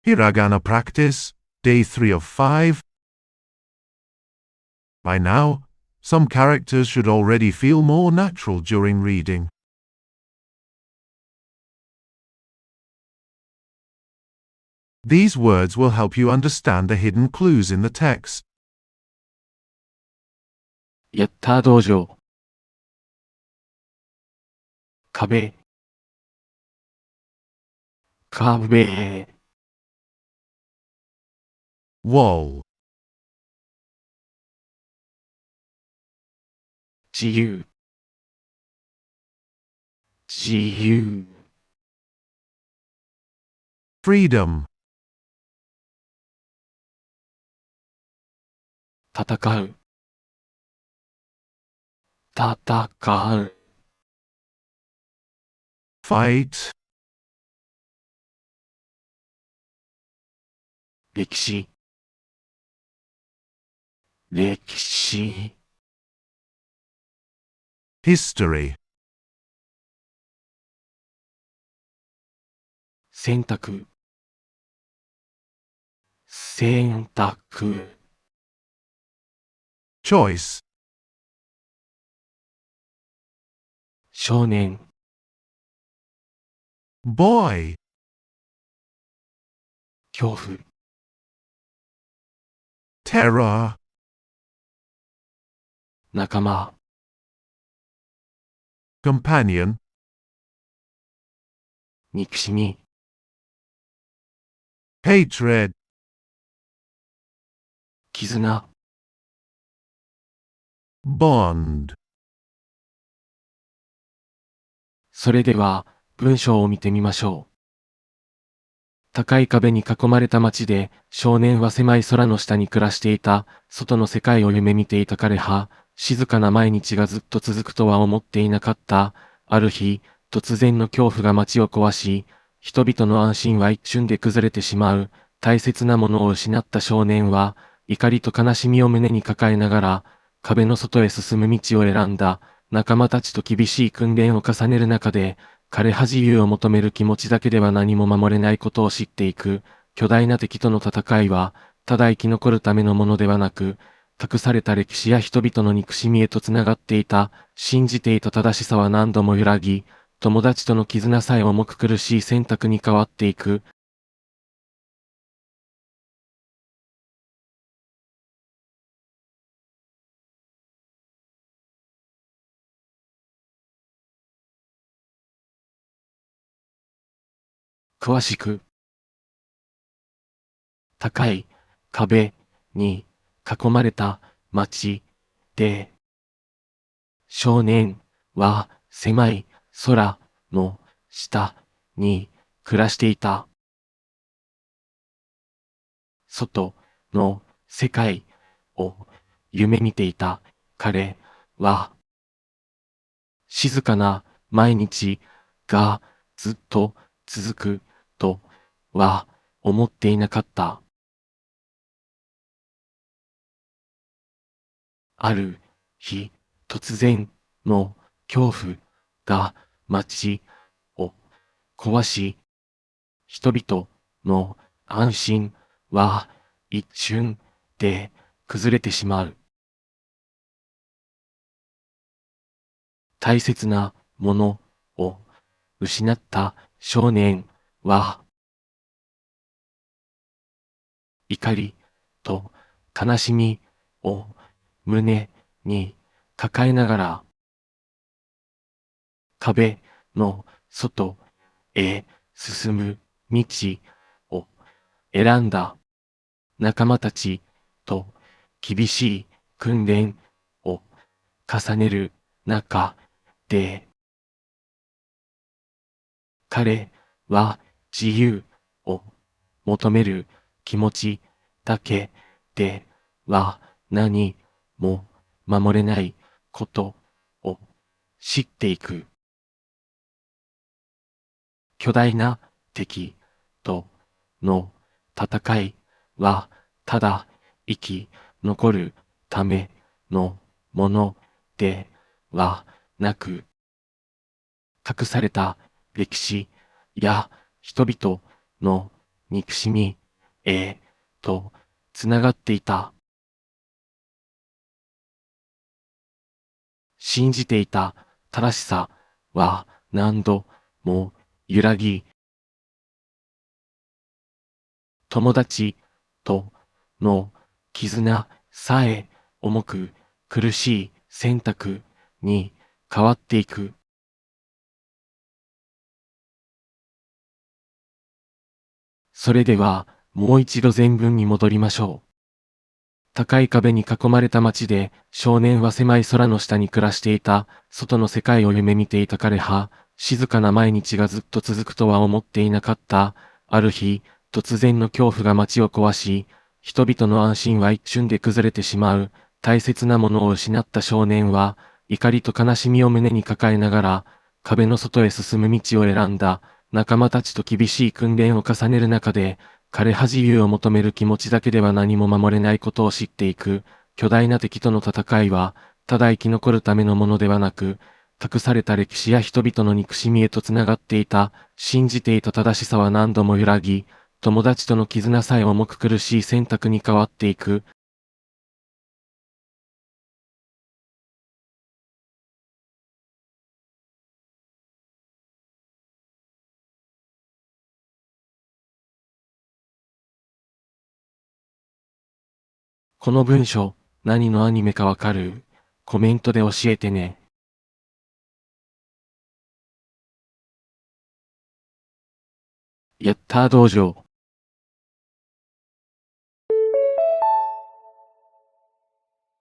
Hiragana practice, day 3 of 5. By now, some characters should already feel more natural during reading. These words will help you understand the hidden clues in the text. Yatta DOJO 壁Wall, 自由 freedom, 戦う fight, 歴史 history, 選択 choice, 少年 boy, 恐怖 terror, 仲間 companion, 憎しみ hatred, 絆 bond. それでは文章を見てみましょう。高い壁に囲まれた町で少年は狭い空の下に暮らしていた。外の世界を夢見ていた彼は静かな毎日がずっと続くとは思っていなかった。ある日突然の恐怖が街を壊し、人々の安心は一瞬で崩れてしまう。大切なものを失った少年は怒りと悲しみを胸に抱えながら壁の外へ進む道を選んだ。仲間たちと厳しい訓練を重ねる中で、彼は自由を求める気持ちだけでは何も守れないことを知っていく。巨大な敵との戦いは、ただ生き残るためのものではなく、隠された歴史や人々の憎しみへとつながっていた。信じていた正しさは何度も揺らぎ、友達との絆さえ重く苦しい選択に変わっていく。詳しく。高い壁に囲まれた町で、少年は狭い空の下に暮らしていた。外の世界を夢見ていた彼は、静かな毎日がずっと続くとは思っていなかった。ある日、突然の恐怖が街を壊し、人々の安心は一瞬で崩れてしまう。大切なものを失った少年は、怒りと悲しみを胸に抱えながら、壁の外へ進む道を選んだ。仲間たちと厳しい訓練を重ねる中で、彼は自由を求める気持ちだけでは何も守れないことを知っていく。巨大な敵との戦いはただ生き残るためのものではなく、隠された歴史や人々の憎しみ、と、つながっていた。信じていた正しさは何度も揺らぎ、友達との絆さえ重く苦しい選択に変わっていく。それではもう一度前文に戻りましょう。高い壁に囲まれた街で少年は狭い空の下に暮らしていた。外の世界を夢見ていた彼は静かな毎日がずっと続くとは思っていなかった。ある日、突然の恐怖が街を壊し、人々の安心は一瞬で崩れてしまう。大切なものを失った少年は、怒りと悲しみを胸に抱えながら、壁の外へ進む道を選んだ。仲間たちと厳しい訓練を重ねる中で、彼は自由を求める気持ちだけでは何も守れないことを知っていく。巨大な敵との戦いは、ただ生き残るためのものではなく、隠された歴史や人々の憎しみへとつながっていた。信じていた正しさは何度も揺らぎ、友達との絆さえ重く苦しい選択に変わっていく。この文章、何のアニメかわかる？コメントで教えてね。ヤッター道場。